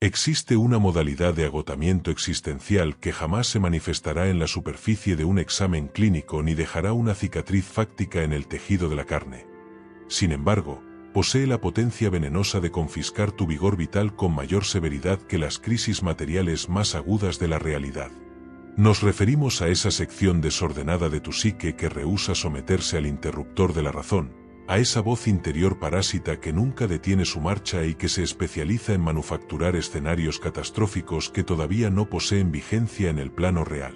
Existe una modalidad de agotamiento existencial que jamás se manifestará en la superficie de un examen clínico ni dejará una cicatriz fáctica en el tejido de la carne. Sin embargo, posee la potencia venenosa de confiscar tu vigor vital con mayor severidad que las crisis materiales más agudas de la realidad. Nos referimos a esa sección desordenada de tu psique que rehúsa someterse al interruptor de la razón, a esa voz interior parásita que nunca detiene su marcha y que se especializa en manufacturar escenarios catastróficos que todavía no poseen vigencia en el plano real.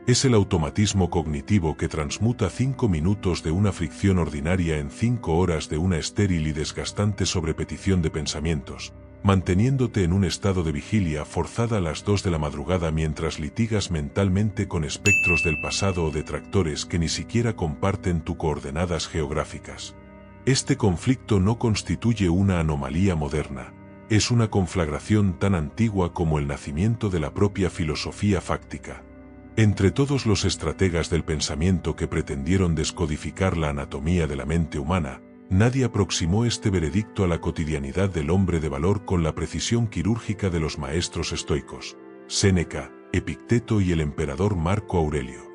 Es el automatismo cognitivo que transmuta 5 minutos de una fricción ordinaria en 5 horas de una estéril y desgastante sobrepetición de pensamientos, manteniéndote en un estado de vigilia forzada a las 2 de la madrugada mientras litigas mentalmente con espectros del pasado o detractores que ni siquiera comparten tus coordenadas geográficas. Este conflicto no constituye una anomalía moderna, es una conflagración tan antigua como el nacimiento de la propia filosofía fáctica. Entre todos los estrategas del pensamiento que pretendieron descodificar la anatomía de la mente humana, nadie aproximó este veredicto a la cotidianidad del hombre de valor con la precisión quirúrgica de los maestros estoicos, Séneca, Epicteto y el emperador Marco Aurelio.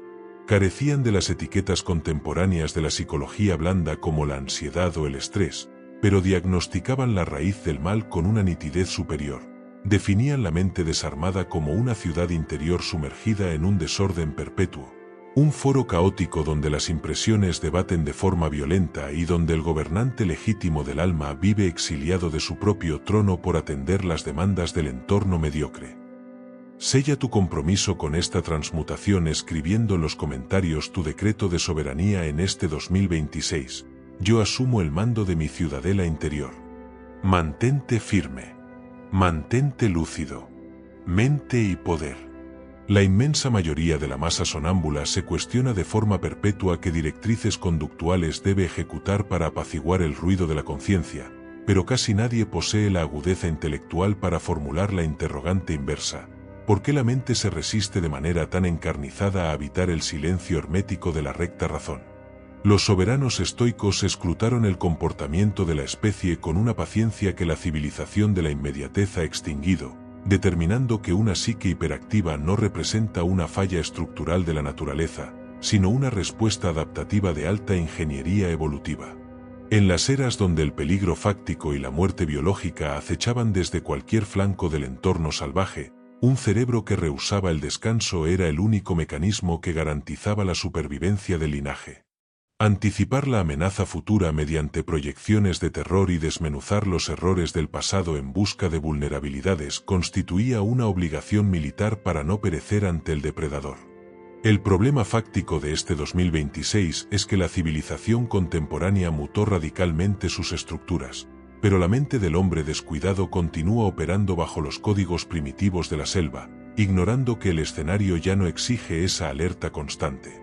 Carecían de las etiquetas contemporáneas de la psicología blanda como la ansiedad o el estrés, pero diagnosticaban la raíz del mal con una nitidez superior. Definían la mente desarmada como una ciudad interior sumergida en un desorden perpetuo, un foro caótico donde las impresiones debaten de forma violenta y donde el gobernante legítimo del alma vive exiliado de su propio trono por atender las demandas del entorno mediocre. Sella tu compromiso con esta transmutación escribiendo en los comentarios tu decreto de soberanía en este 2026. Yo asumo el mando de mi ciudadela interior. Mantente firme. Mantente lúcido. Mente y poder. La inmensa mayoría de la masa sonámbula se cuestiona de forma perpetua qué directrices conductuales debe ejecutar para apaciguar el ruido de la conciencia, pero casi nadie posee la agudeza intelectual para formular la interrogante inversa. ¿Por qué la mente se resiste de manera tan encarnizada a habitar el silencio hermético de la recta razón? Los soberanos estoicos escrutaron el comportamiento de la especie con una paciencia que la civilización de la inmediatez ha extinguido, determinando que una psique hiperactiva no representa una falla estructural de la naturaleza, sino una respuesta adaptativa de alta ingeniería evolutiva. En las eras donde el peligro fáctico y la muerte biológica acechaban desde cualquier flanco del entorno salvaje, un cerebro que rehusaba el descanso era el único mecanismo que garantizaba la supervivencia del linaje. Anticipar la amenaza futura mediante proyecciones de terror y desmenuzar los errores del pasado en busca de vulnerabilidades constituía una obligación militar para no perecer ante el depredador. El problema fáctico de este 2026 es que la civilización contemporánea mutó radicalmente sus estructuras, pero la mente del hombre descuidado continúa operando bajo los códigos primitivos de la selva, ignorando que el escenario ya no exige esa alerta constante.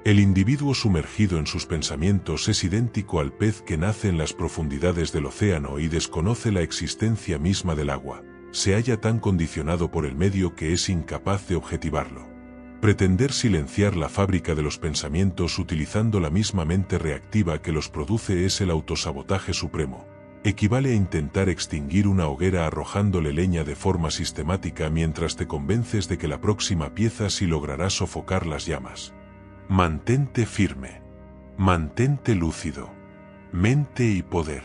El individuo sumergido en sus pensamientos es idéntico al pez que nace en las profundidades del océano y desconoce la existencia misma del agua. Se halla tan condicionado por el medio que es incapaz de objetivarlo. Pretender silenciar la fábrica de los pensamientos utilizando la misma mente reactiva que los produce es el autosabotaje supremo. Equivale a intentar extinguir una hoguera arrojándole leña de forma sistemática mientras te convences de que la próxima pieza sí logrará sofocar las llamas. Mantente firme. Mantente lúcido. Mente y poder.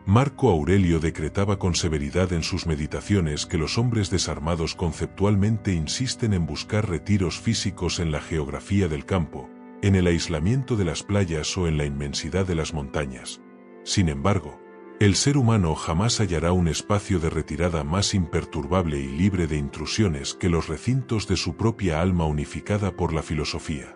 Marco Aurelio decretaba con severidad en sus meditaciones que los hombres desarmados conceptualmente insisten en buscar retiros físicos en la geografía del campo, en el aislamiento de las playas o en la inmensidad de las montañas. Sin embargo, el ser humano jamás hallará un espacio de retirada más imperturbable y libre de intrusiones que los recintos de su propia alma unificada por la filosofía.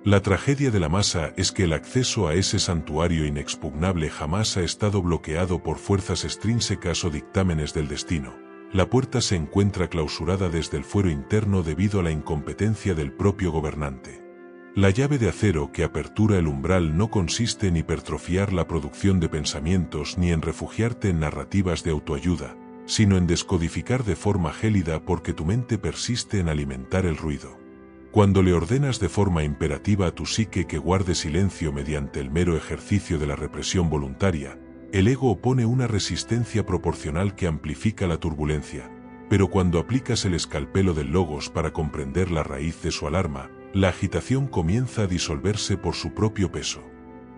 La tragedia de la masa es que el acceso a ese santuario inexpugnable jamás ha estado bloqueado por fuerzas extrínsecas o dictámenes del destino. La puerta se encuentra clausurada desde el fuero interno debido a la incompetencia del propio gobernante. La llave de acero que apertura el umbral no consiste en hipertrofiar la producción de pensamientos ni en refugiarte en narrativas de autoayuda, sino en descodificar de forma gélida porque tu mente persiste en alimentar el ruido. Cuando le ordenas de forma imperativa a tu psique que guarde silencio mediante el mero ejercicio de la represión voluntaria, El ego opone una resistencia proporcional que amplifica la turbulencia, pero cuando aplicas el escalpelo del logos para comprender la raíz de su alarma, la agitación comienza a disolverse por su propio peso.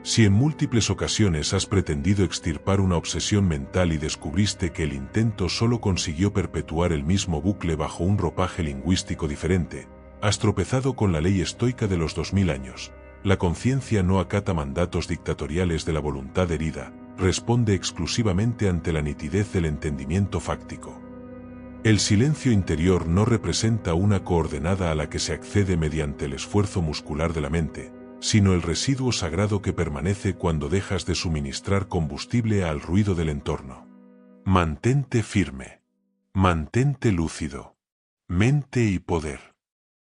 Si en múltiples ocasiones has pretendido extirpar una obsesión mental y descubriste que el intento solo consiguió perpetuar el mismo bucle bajo un ropaje lingüístico diferente, has tropezado con la ley estoica de los 2000 años. La conciencia no acata mandatos dictatoriales de la voluntad herida, responde exclusivamente ante la nitidez del entendimiento fáctico. El silencio interior no representa una coordenada a la que se accede mediante el esfuerzo muscular de la mente, sino el residuo sagrado que permanece cuando dejas de suministrar combustible al ruido del entorno. Mantente firme. Mantente lúcido. Mente y poder.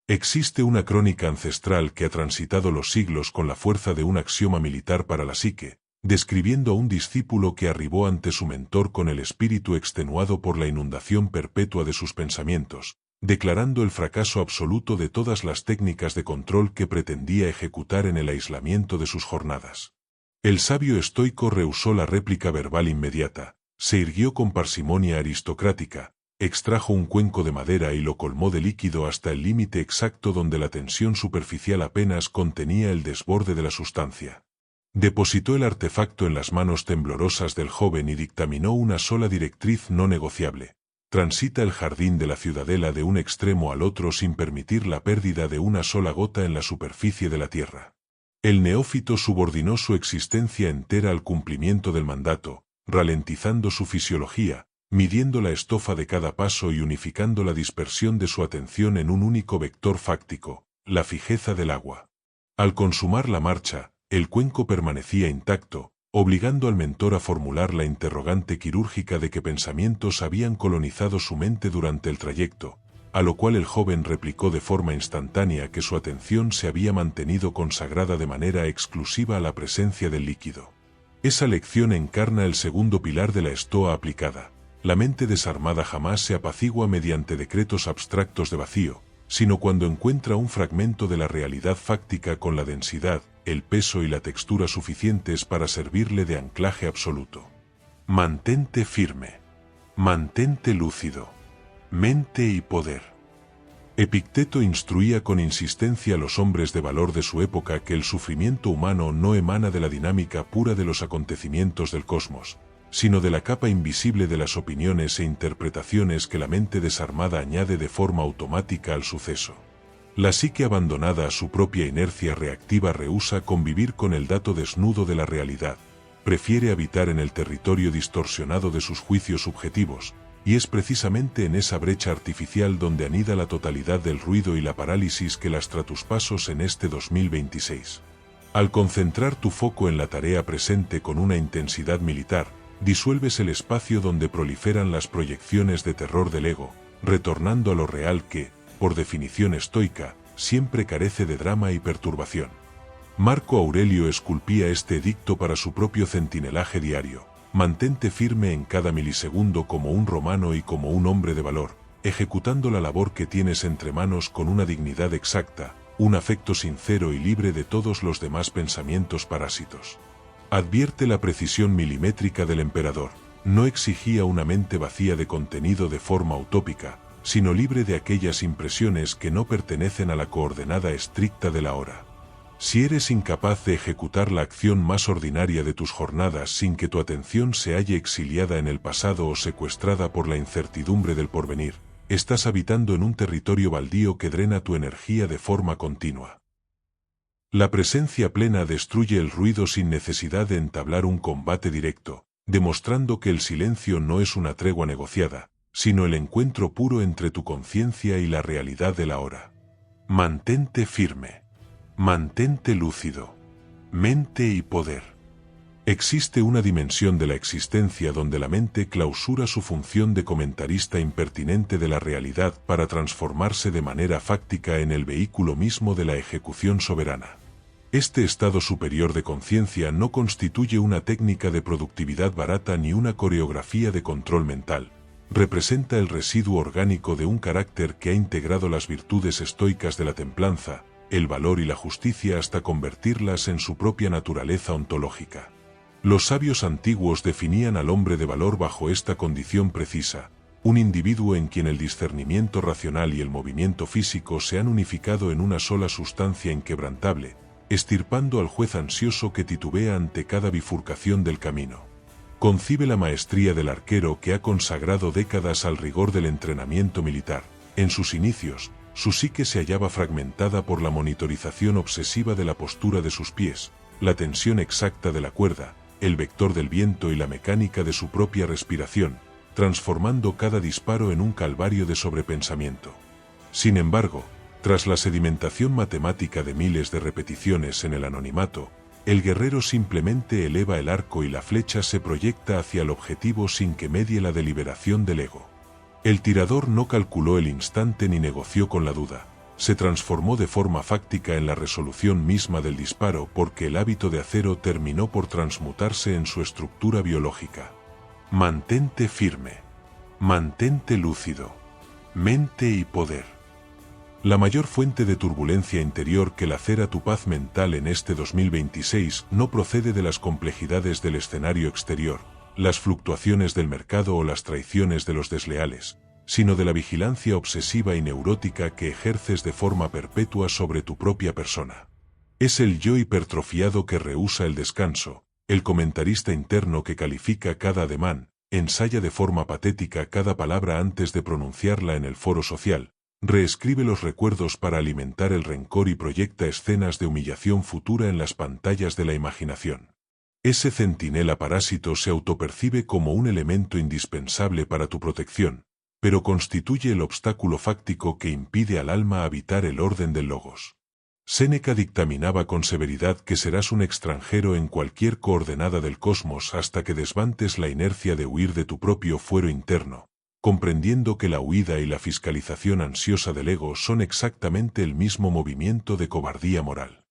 Existe una crónica ancestral que ha transitado los siglos con la fuerza de un axioma militar para la psique, describiendo a un discípulo que arribó ante su mentor con el espíritu extenuado por la inundación perpetua de sus pensamientos, declarando el fracaso absoluto de todas las técnicas de control que pretendía ejecutar en el aislamiento de sus jornadas. El sabio estoico rehusó la réplica verbal inmediata, se irguió con parsimonia aristocrática, extrajo un cuenco de madera y lo colmó de líquido hasta el límite exacto donde la tensión superficial apenas contenía el desborde de la sustancia. Depositó el artefacto en las manos temblorosas del joven y dictaminó una sola directriz no negociable. Transita el jardín de la ciudadela de un extremo al otro sin permitir la pérdida de una sola gota en la superficie de la tierra. El neófito subordinó su existencia entera al cumplimiento del mandato, ralentizando su fisiología, midiendo la estofa de cada paso y unificando la dispersión de su atención en un único vector fáctico, la fijeza del agua. Al consumar la marcha, el cuenco permanecía intacto, obligando al mentor a formular la interrogante quirúrgica de qué pensamientos habían colonizado su mente durante el trayecto, a lo cual el joven replicó de forma instantánea que su atención se había mantenido consagrada de manera exclusiva a la presencia del líquido. Esa lección encarna el segundo pilar de la estoa aplicada. La mente desarmada jamás se apacigua mediante decretos abstractos de vacío, sino cuando encuentra un fragmento de la realidad fáctica con la densidad, el peso y la textura suficientes para servirle de anclaje absoluto. Mantente firme. Mantente lúcido. Mente y poder. Epicteto instruía con insistencia a los hombres de valor de su época que el sufrimiento humano no emana de la dinámica pura de los acontecimientos del cosmos, sino de la capa invisible de las opiniones e interpretaciones que la mente desarmada añade de forma automática al suceso. La psique abandonada a su propia inercia reactiva rehúsa convivir con el dato desnudo de la realidad, prefiere habitar en el territorio distorsionado de sus juicios subjetivos, y es precisamente en esa brecha artificial donde anida la totalidad del ruido y la parálisis que lastra tus pasos en este 2026. Al concentrar tu foco en la tarea presente con una intensidad militar, disuelves el espacio donde proliferan las proyecciones de terror del ego, retornando a lo real que, por definición estoica, siempre carece de drama y perturbación. Marco Aurelio esculpía este edicto para su propio centinelaje diario: mantente firme en cada milisegundo como un romano y como un hombre de valor, ejecutando la labor que tienes entre manos con una dignidad exacta, un afecto sincero y libre de todos los demás pensamientos parásitos. Advierte la precisión milimétrica del emperador: no exigía una mente vacía de contenido de forma utópica, sino libre de aquellas impresiones que no pertenecen a la coordenada estricta de la hora. Si eres incapaz de ejecutar la acción más ordinaria de tus jornadas sin que tu atención se halle exiliada en el pasado o secuestrada por la incertidumbre del porvenir, estás habitando en un territorio baldío que drena tu energía de forma continua. La presencia plena destruye el ruido sin necesidad de entablar un combate directo, demostrando que el silencio no es una tregua negociada, sino el encuentro puro entre tu conciencia y la realidad de la hora. Mantente firme. Mantente lúcido. Mente y poder. Existe una dimensión de la existencia donde la mente clausura su función de comentarista impertinente de la realidad para transformarse de manera fáctica en el vehículo mismo de la ejecución soberana. Este estado superior de conciencia no constituye una técnica de productividad barata ni una coreografía de control mental. Representa el residuo orgánico de un carácter que ha integrado las virtudes estoicas de la templanza, el valor y la justicia hasta convertirlas en su propia naturaleza ontológica. Los sabios antiguos definían al hombre de valor bajo esta condición precisa: un individuo en quien el discernimiento racional y el movimiento físico se han unificado en una sola sustancia inquebrantable, extirpando al juez ansioso que titubea ante cada bifurcación del camino. Concibe la maestría del arquero que ha consagrado décadas al rigor del entrenamiento militar. En sus inicios, su psique se hallaba fragmentada por la monitorización obsesiva de la postura de sus pies, la tensión exacta de la cuerda, el vector del viento y la mecánica de su propia respiración, transformando cada disparo en un calvario de sobrepensamiento. Sin embargo, tras la sedimentación matemática de miles de repeticiones en el anonimato, el guerrero simplemente eleva el arco y la flecha se proyecta hacia el objetivo sin que medie la deliberación del ego. El tirador no calculó el instante ni negoció con la duda. Se transformó de forma fáctica en la resolución misma del disparo porque el hábito de acero terminó por transmutarse en su estructura biológica. Mantente firme. Mantente lúcido. Mente y poder. La mayor fuente de turbulencia interior que lacera tu paz mental en este 2026 no procede de las complejidades del escenario exterior, las fluctuaciones del mercado o las traiciones de los desleales, sino de la vigilancia obsesiva y neurótica que ejerces de forma perpetua sobre tu propia persona. Es el yo hipertrofiado que rehúsa el descanso, el comentarista interno que califica cada ademán, ensaya de forma patética cada palabra antes de pronunciarla en el foro social, reescribe los recuerdos para alimentar el rencor y proyecta escenas de humillación futura en las pantallas de la imaginación. Ese centinela parásito se autopercibe como un elemento indispensable para tu protección, pero constituye el obstáculo fáctico que impide al alma habitar el orden del logos. Séneca dictaminaba con severidad que serás un extranjero en cualquier coordenada del cosmos hasta que desbantes la inercia de huir de tu propio fuero interno, comprendiendo que la huida y la fiscalización ansiosa del ego son exactamente el mismo movimiento de cobardía moral.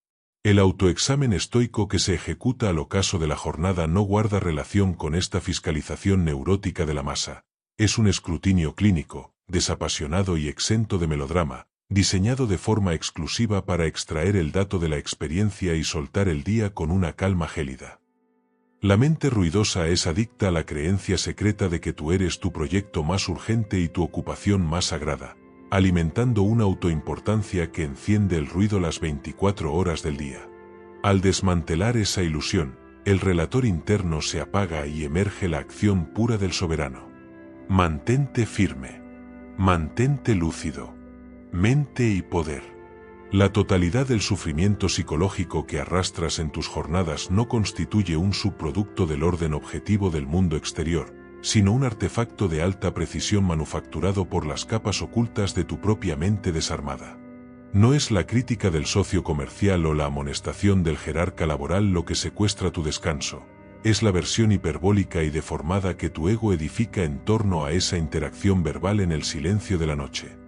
El autoexamen estoico que se ejecuta al ocaso de la jornada no guarda relación con esta fiscalización neurótica de la masa. Es un escrutinio clínico, desapasionado y exento de melodrama, diseñado de forma exclusiva para extraer el dato de la experiencia y soltar el día con una calma gélida. La mente ruidosa es adicta a la creencia secreta de que tú eres tu proyecto más urgente y tu ocupación más sagrada, alimentando una autoimportancia que enciende el ruido las 24 horas del día. Al desmantelar esa ilusión, el relator interno se apaga y emerge la acción pura del soberano. Mantente firme. Mantente lúcido. Mente y poder. La totalidad del sufrimiento psicológico que arrastras en tus jornadas no constituye un subproducto del orden objetivo del mundo exterior, sino un artefacto de alta precisión manufacturado por las capas ocultas de tu propia mente desarmada. No es la crítica del socio comercial o la amonestación del jerarca laboral lo que secuestra tu descanso. Es la versión hiperbólica y deformada que tu ego edifica en torno a esa interacción verbal en el silencio de la noche.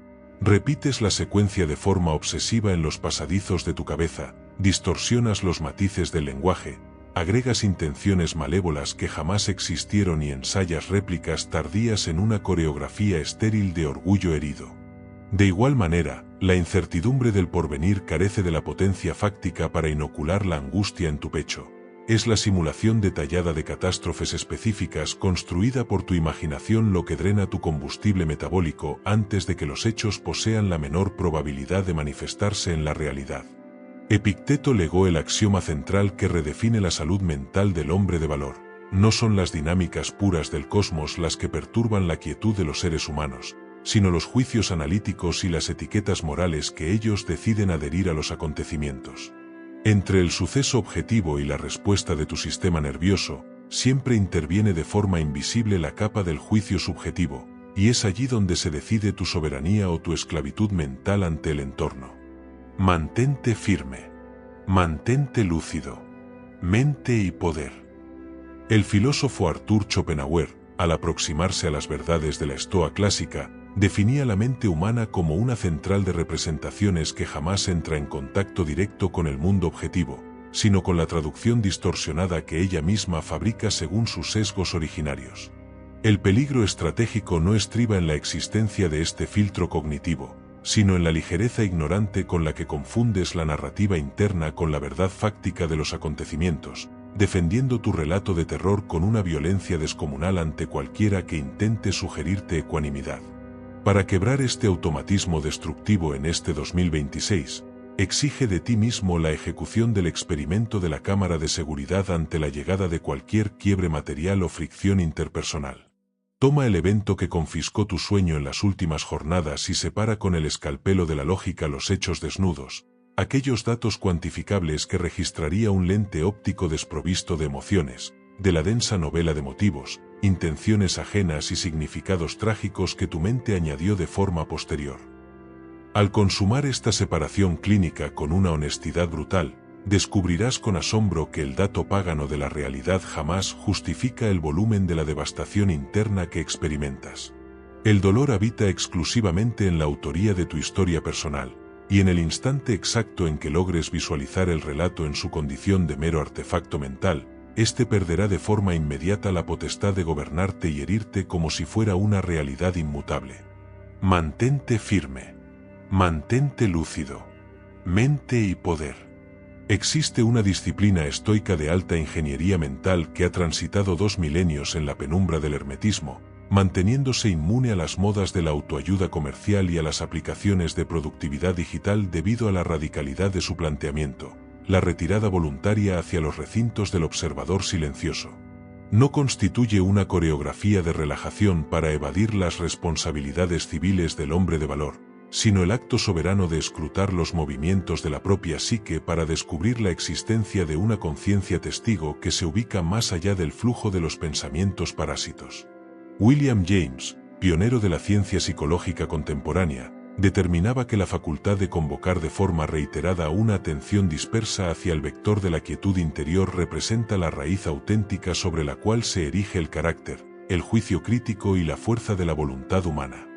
Repites la secuencia de forma obsesiva en los pasadizos de tu cabeza, distorsionas los matices del lenguaje, agregas intenciones malévolas que jamás existieron y ensayas réplicas tardías en una coreografía estéril de orgullo herido. De igual manera, la incertidumbre del porvenir carece de la potencia fáctica para inocular la angustia en tu pecho. Es la simulación detallada de catástrofes específicas construida por tu imaginación lo que drena tu combustible metabólico antes de que los hechos posean la menor probabilidad de manifestarse en la realidad. Epicteto legó el axioma central que redefine la salud mental del hombre de valor. No son las dinámicas puras del cosmos las que perturban la quietud de los seres humanos, sino los juicios analíticos y las etiquetas morales que ellos deciden adherir a los acontecimientos. Entre el suceso objetivo y la respuesta de tu sistema nervioso, siempre interviene de forma invisible la capa del juicio subjetivo, y es allí donde se decide tu soberanía o tu esclavitud mental ante el entorno. Mantente firme. Mantente lúcido. Mente y poder. El filósofo Arthur Schopenhauer, al aproximarse a las verdades de la Estoa clásica, definía la mente humana como una central de representaciones que jamás entra en contacto directo con el mundo objetivo, sino con la traducción distorsionada que ella misma fabrica según sus sesgos originarios. El peligro estratégico no estriba en la existencia de este filtro cognitivo, sino en la ligereza ignorante con la que confundes la narrativa interna con la verdad fáctica de los acontecimientos, defendiendo tu relato de terror con una violencia descomunal ante cualquiera que intente sugerirte ecuanimidad. Para quebrar este automatismo destructivo en este 2026, exige de ti mismo la ejecución del experimento de la cámara de seguridad ante la llegada de cualquier quiebre material o fricción interpersonal. Toma el evento que confiscó tu sueño en las últimas jornadas y separa con el escalpelo de la lógica los hechos desnudos, aquellos datos cuantificables que registraría un lente óptico desprovisto de emociones, de la densa novela de motivos, intenciones ajenas y significados trágicos que tu mente añadió de forma posterior. Al consumar esta separación clínica con una honestidad brutal, descubrirás con asombro que el dato págano de la realidad jamás justifica el volumen de la devastación interna que experimentas. El dolor habita exclusivamente en la autoría de tu historia personal, y en el instante exacto en que logres visualizar el relato en su condición de mero artefacto mental, éste perderá de forma inmediata la potestad de gobernarte y herirte como si fuera una realidad inmutable. Mantente firme. Mantente lúcido. Mente y poder. Existe una disciplina estoica de alta ingeniería mental que ha transitado 2 milenios en la penumbra del hermetismo, manteniéndose inmune a las modas de la autoayuda comercial y a las aplicaciones de productividad digital debido a la radicalidad de su planteamiento, la retirada voluntaria hacia los recintos del observador silencioso. No constituye una coreografía de relajación para evadir las responsabilidades civiles del hombre de valor, sino el acto soberano de escrutar los movimientos de la propia psique para descubrir la existencia de una conciencia testigo que se ubica más allá del flujo de los pensamientos parásitos. William James, pionero de la ciencia psicológica contemporánea, determinaba que la facultad de convocar de forma reiterada una atención dispersa hacia el vector de la quietud interior representa la raíz auténtica sobre la cual se erige el carácter, el juicio crítico y la fuerza de la voluntad humana.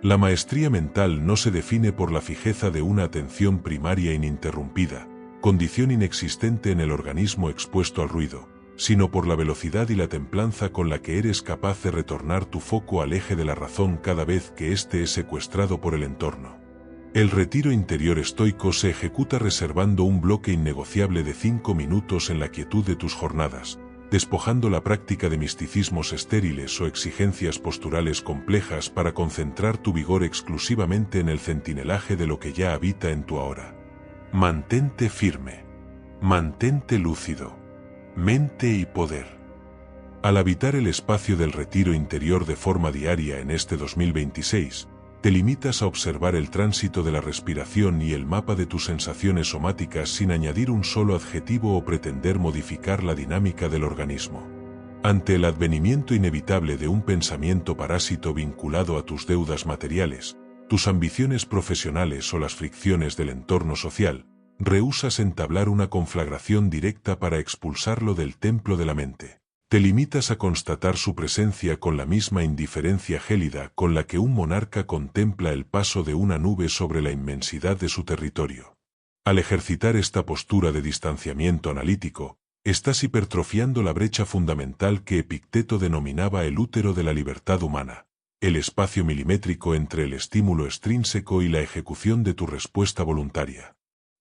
La maestría mental no se define por la fijeza de una atención primaria ininterrumpida, condición inexistente en el organismo expuesto al ruido, sino por la velocidad y la templanza con la que eres capaz de retornar tu foco al eje de la razón cada vez que éste es secuestrado por el entorno. El retiro interior estoico se ejecuta reservando un bloque innegociable de 5 minutos en la quietud de tus jornadas, despojando la práctica de misticismos estériles o exigencias posturales complejas para concentrar tu vigor exclusivamente en el centinelaje de lo que ya habita en tu ahora. Mantente firme. Mantente lúcido. Mente y poder. Al habitar el espacio del retiro interior de forma diaria en este 2026, te limitas a observar el tránsito de la respiración y el mapa de tus sensaciones somáticas sin añadir un solo adjetivo o pretender modificar la dinámica del organismo. Ante el advenimiento inevitable de un pensamiento parásito vinculado a tus deudas materiales, tus ambiciones profesionales o las fricciones del entorno social, rehúsas entablar una conflagración directa para expulsarlo del templo de la mente. Te limitas a constatar su presencia con la misma indiferencia gélida con la que un monarca contempla el paso de una nube sobre la inmensidad de su territorio. Al ejercitar esta postura de distanciamiento analítico, estás hipertrofiando la brecha fundamental que Epicteto denominaba el útero de la libertad humana, el espacio milimétrico entre el estímulo extrínseco y la ejecución de tu respuesta voluntaria.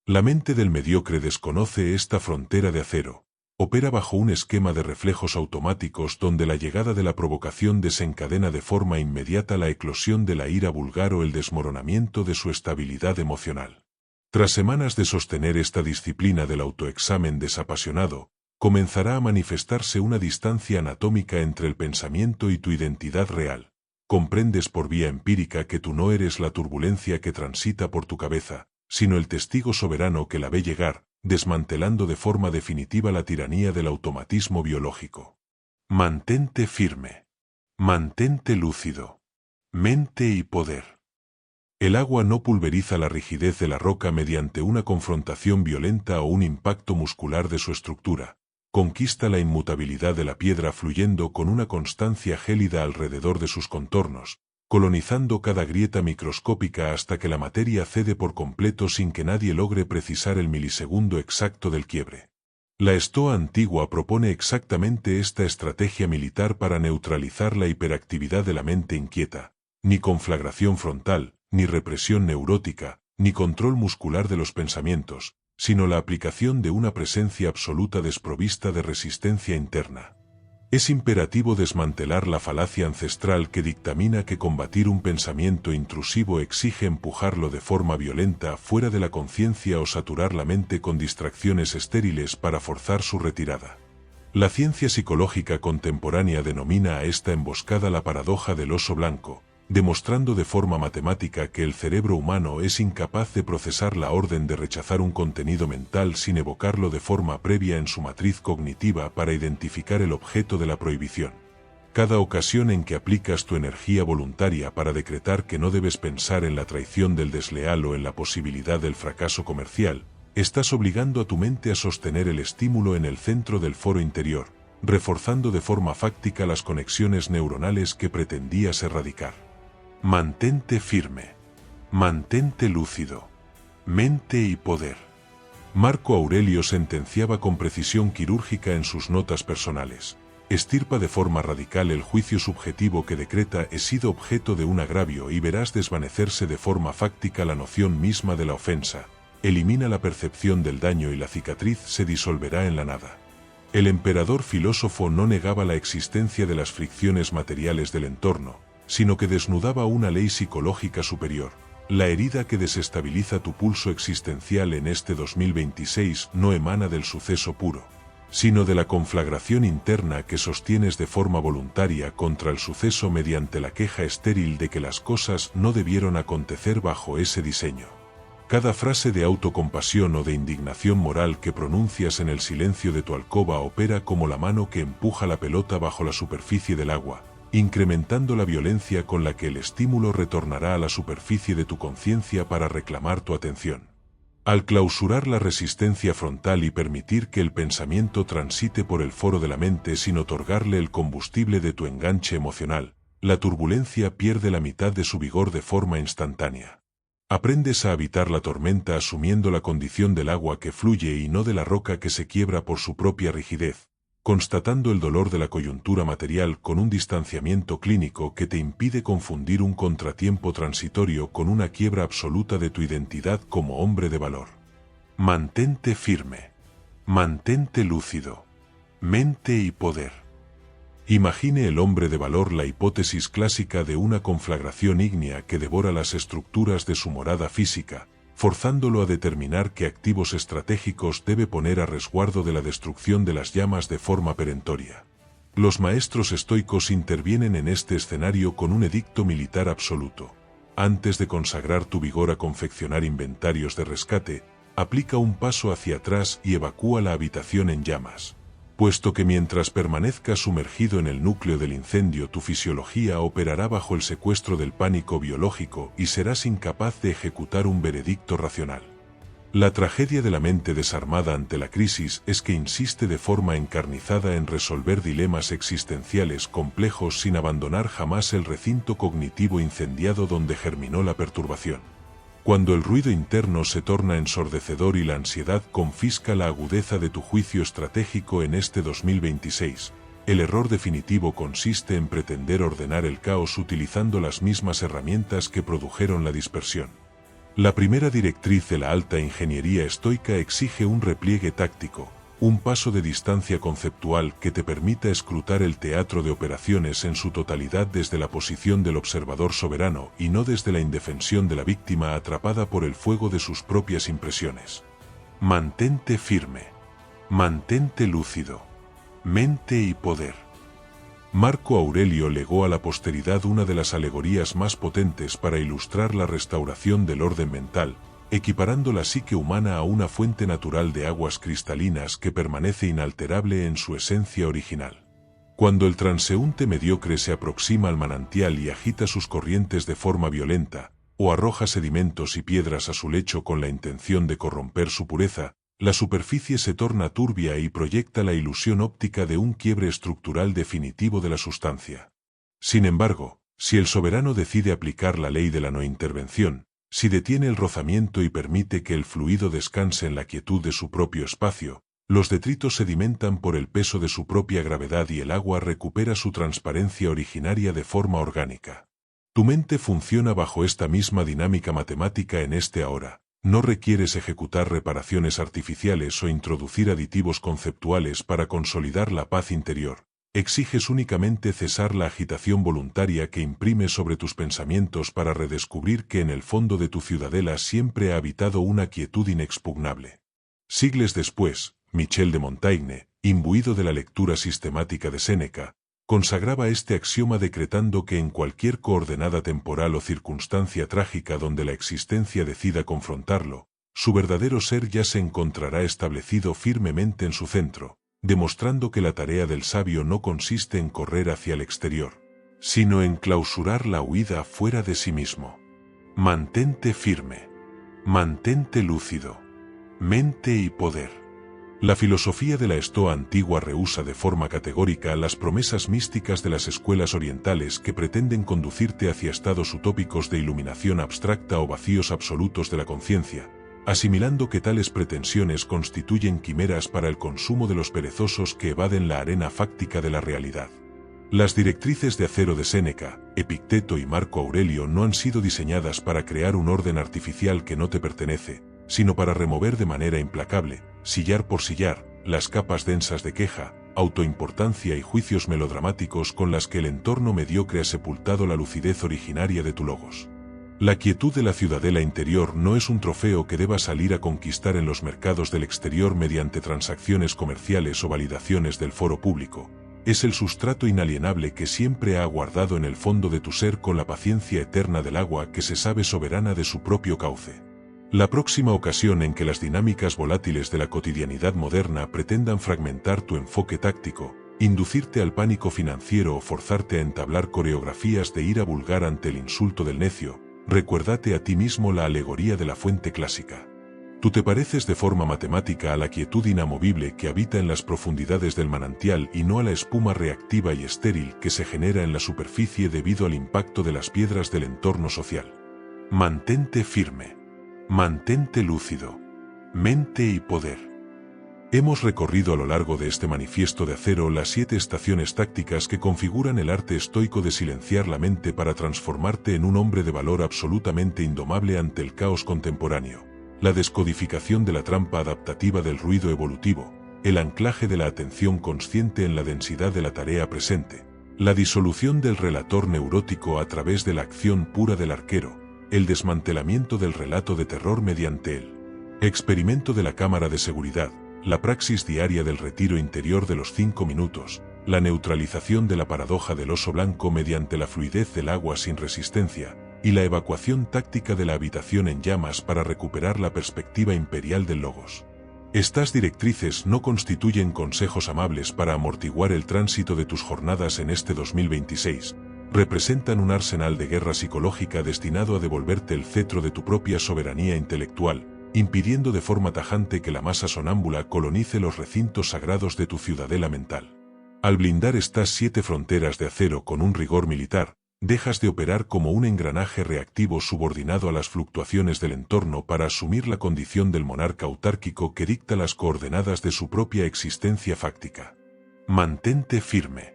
La mente del mediocre desconoce esta frontera de acero, opera bajo un esquema de reflejos automáticos donde la llegada de la provocación desencadena de forma inmediata la eclosión de la ira vulgar o el desmoronamiento de su estabilidad emocional. Tras semanas de sostener esta disciplina del autoexamen desapasionado, comenzará a manifestarse una distancia anatómica entre el pensamiento y tu identidad real. Comprendes por vía empírica que tú no eres la turbulencia que transita por tu cabeza, sino el testigo soberano que la ve llegar, desmantelando de forma definitiva la tiranía del automatismo biológico. Mantente firme. Mantente lúcido. Mente y poder. El agua no pulveriza la rigidez de la roca mediante una confrontación violenta o un impacto muscular de su estructura. Conquista la inmutabilidad de la piedra fluyendo con una constancia gélida alrededor de sus contornos, colonizando cada grieta microscópica hasta que la materia cede por completo sin que nadie logre precisar el milisegundo exacto del quiebre. La Estoa antigua propone exactamente esta estrategia militar para neutralizar la hiperactividad de la mente inquieta, ni conflagración frontal, ni represión neurótica, ni control muscular de los pensamientos, sino la aplicación de una presencia absoluta desprovista de resistencia interna. Es imperativo desmantelar la falacia ancestral que dictamina que combatir un pensamiento intrusivo exige empujarlo de forma violenta fuera de la conciencia o saturar la mente con distracciones estériles para forzar su retirada. La ciencia psicológica contemporánea denomina a esta emboscada la paradoja del oso blanco, demostrando de forma matemática que el cerebro humano es incapaz de procesar la orden de rechazar un contenido mental sin evocarlo de forma previa en su matriz cognitiva para identificar el objeto de la prohibición. Cada ocasión en que aplicas tu energía voluntaria para decretar que no debes pensar en la traición del desleal o en la posibilidad del fracaso comercial, estás obligando a tu mente a sostener el estímulo en el centro del foro interior, reforzando de forma fáctica las conexiones neuronales que pretendías erradicar. Mantente firme. Mantente lúcido. Mente y poder. Marco Aurelio sentenciaba con precisión quirúrgica en sus notas personales: estirpa de forma radical el juicio subjetivo que decreta he sido objeto de un agravio y verás desvanecerse de forma fáctica la noción misma de la ofensa. Elimina la percepción del daño y la cicatriz se disolverá en la nada. El emperador filósofo no negaba la existencia de las fricciones materiales del entorno, sino que desnudaba una ley psicológica superior. La herida que desestabiliza tu pulso existencial en este 2026 no emana del suceso puro, sino de la conflagración interna que sostienes de forma voluntaria contra el suceso mediante la queja estéril de que las cosas no debieron acontecer bajo ese diseño. Cada frase de autocompasión o de indignación moral que pronuncias en el silencio de tu alcoba opera como la mano que empuja la pelota bajo la superficie del agua, incrementando la violencia con la que el estímulo retornará a la superficie de tu conciencia para reclamar tu atención. Al clausurar la resistencia frontal y permitir que el pensamiento transite por el foro de la mente sin otorgarle el combustible de tu enganche emocional, la turbulencia pierde la mitad de su vigor de forma instantánea. Aprendes a habitar la tormenta asumiendo la condición del agua que fluye y no de la roca que se quiebra por su propia rigidez, constatando el dolor de la coyuntura material con un distanciamiento clínico que te impide confundir un contratiempo transitorio con una quiebra absoluta de tu identidad como hombre de valor. Mantente firme. Mantente lúcido. Mente y poder. Imagine el hombre de valor la hipótesis clásica de una conflagración ígnea que devora las estructuras de su morada física, forzándolo a determinar qué activos estratégicos debe poner a resguardo de la destrucción de las llamas de forma perentoria. Los maestros estoicos intervienen en este escenario con un edicto militar absoluto. Antes de consagrar tu vigor a confeccionar inventarios de rescate, aplica un paso hacia atrás y evacúa la habitación en llamas. Puesto que mientras permanezcas sumergido en el núcleo del incendio, tu fisiología operará bajo el secuestro del pánico biológico y serás incapaz de ejecutar un veredicto racional. La tragedia de la mente desarmada ante la crisis es que insiste de forma encarnizada en resolver dilemas existenciales complejos sin abandonar jamás el recinto cognitivo incendiado donde germinó la perturbación. Cuando el ruido interno se torna ensordecedor y la ansiedad confisca la agudeza de tu juicio estratégico en este 2026, el error definitivo consiste en pretender ordenar el caos utilizando las mismas herramientas que produjeron la dispersión. La primera directriz de la alta ingeniería estoica exige un repliegue táctico, un paso de distancia conceptual que te permita escrutar el teatro de operaciones en su totalidad desde la posición del observador soberano y no desde la indefensión de la víctima atrapada por el fuego de sus propias impresiones. Mantente firme. Mantente lúcido. Mente y poder. Marco Aurelio legó a la posteridad una de las alegorías más potentes para ilustrar la restauración del orden mental, equiparando la psique humana a una fuente natural de aguas cristalinas que permanece inalterable en su esencia original. Cuando el transeúnte mediocre se aproxima al manantial y agita sus corrientes de forma violenta, o arroja sedimentos y piedras a su lecho con la intención de corromper su pureza, la superficie se torna turbia y proyecta la ilusión óptica de un quiebre estructural definitivo de la sustancia. Sin embargo, si el soberano decide aplicar la ley de la no intervención, si detiene el rozamiento y permite que el fluido descanse en la quietud de su propio espacio, los detritos sedimentan por el peso de su propia gravedad y el agua recupera su transparencia originaria de forma orgánica. Tu mente funciona bajo esta misma dinámica matemática en este ahora, No requieres ejecutar reparaciones artificiales o introducir aditivos conceptuales para consolidar la paz interior. Exiges únicamente cesar la agitación voluntaria que imprimes sobre tus pensamientos para redescubrir que en el fondo de tu ciudadela siempre ha habitado una quietud inexpugnable. Siglos después, Michel de Montaigne, imbuido de la lectura sistemática de Séneca, consagraba este axioma decretando que en cualquier coordenada temporal o circunstancia trágica donde la existencia decida confrontarlo, su verdadero ser ya se encontrará establecido firmemente en su centro, demostrando que la tarea del sabio no consiste en correr hacia el exterior, sino en clausurar la huida fuera de sí mismo. Mantente firme. Mantente lúcido. Mente y poder. La filosofía de la Estoa antigua rehúsa de forma categórica las promesas místicas de las escuelas orientales que pretenden conducirte hacia estados utópicos de iluminación abstracta o vacíos absolutos de la conciencia, asimilando que tales pretensiones constituyen quimeras para el consumo de los perezosos que evaden la arena fáctica de la realidad. Las directrices de acero de Séneca, Epicteto y Marco Aurelio no han sido diseñadas para crear un orden artificial que no te pertenece, sino para remover de manera implacable, sillar por sillar, las capas densas de queja, autoimportancia y juicios melodramáticos con las que el entorno mediocre ha sepultado la lucidez originaria de tu logos. La quietud de la ciudadela interior no es un trofeo que debas salir a conquistar en los mercados del exterior mediante transacciones comerciales o validaciones del foro público. Es el sustrato inalienable que siempre ha guardado en el fondo de tu ser con la paciencia eterna del agua que se sabe soberana de su propio cauce. La próxima ocasión en que las dinámicas volátiles de la cotidianidad moderna pretendan fragmentar tu enfoque táctico, inducirte al pánico financiero o forzarte a entablar coreografías de ira vulgar ante el insulto del necio, recuérdate a ti mismo la alegoría de la fuente clásica. Tú te pareces de forma matemática a la quietud inamovible que habita en las profundidades del manantial y no a la espuma reactiva y estéril que se genera en la superficie debido al impacto de las piedras del entorno social. Mantente firme. Mantente lúcido. Mente y poder. Hemos recorrido a lo largo de este manifiesto de acero las 7 estaciones tácticas que configuran el arte estoico de silenciar la mente para transformarte en un hombre de valor absolutamente indomable ante el caos contemporáneo, la descodificación de la trampa adaptativa del ruido evolutivo, el anclaje de la atención consciente en la densidad de la tarea presente, la disolución del relator neurótico a través de la acción pura del arquero, el desmantelamiento del relato de terror mediante el experimento de la cámara de seguridad, la praxis diaria del retiro interior de los 5 minutos, la neutralización de la paradoja del oso blanco mediante la fluidez del agua sin resistencia, y la evacuación táctica de la habitación en llamas para recuperar la perspectiva imperial del logos. Estas directrices no constituyen consejos amables para amortiguar el tránsito de tus jornadas en este 2026, representan un arsenal de guerra psicológica destinado a devolverte el cetro de tu propia soberanía intelectual, impidiendo de forma tajante que la masa sonámbula colonice los recintos sagrados de tu ciudadela mental. Al blindar estas 7 fronteras de acero con un rigor militar, dejas de operar como un engranaje reactivo subordinado a las fluctuaciones del entorno para asumir la condición del monarca autárquico que dicta las coordenadas de su propia existencia fáctica. Mantente firme.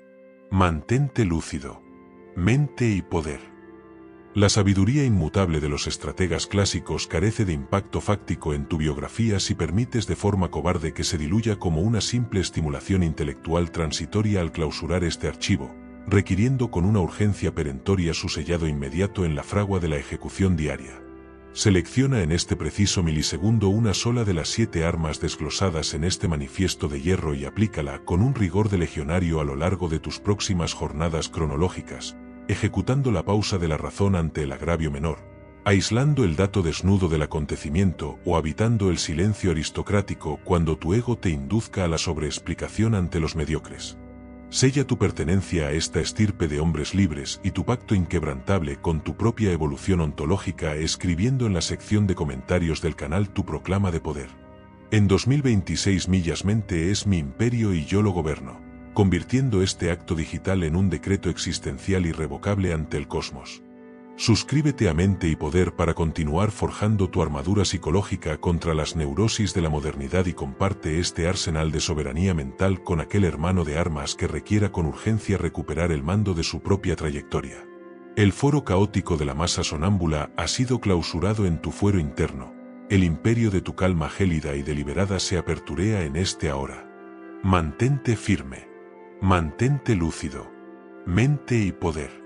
Mantente lúcido. Mente y poder. La sabiduría inmutable de los estrategas clásicos carece de impacto fáctico en tu biografía si permites de forma cobarde que se diluya como una simple estimulación intelectual transitoria al clausurar este archivo, requiriendo con una urgencia perentoria su sellado inmediato en la fragua de la ejecución diaria. Selecciona en este preciso milisegundo una sola de las 7 armas desglosadas en este manifiesto de hierro y aplícala con un rigor de legionario a lo largo de tus próximas jornadas cronológicas, ejecutando la pausa de la razón ante el agravio menor, aislando el dato desnudo del acontecimiento o habitando el silencio aristocrático cuando tu ego te induzca a la sobreexplicación ante los mediocres. Sella tu pertenencia a esta estirpe de hombres libres y tu pacto inquebrantable con tu propia evolución ontológica escribiendo en la sección de comentarios del canal tu proclama de poder. En 2026 Millas Mente es mi imperio y yo lo gobierno, convirtiendo este acto digital en un decreto existencial irrevocable ante el cosmos. Suscríbete a Mente y Poder para continuar forjando tu armadura psicológica contra las neurosis de la modernidad y comparte este arsenal de soberanía mental con aquel hermano de armas que requiera con urgencia recuperar el mando de su propia trayectoria. El foro caótico de la masa sonámbula ha sido clausurado en tu fuero interno. El imperio de tu calma gélida y deliberada se aperturea en este ahora. Mantente firme. Mantente lúcido. Mente y poder.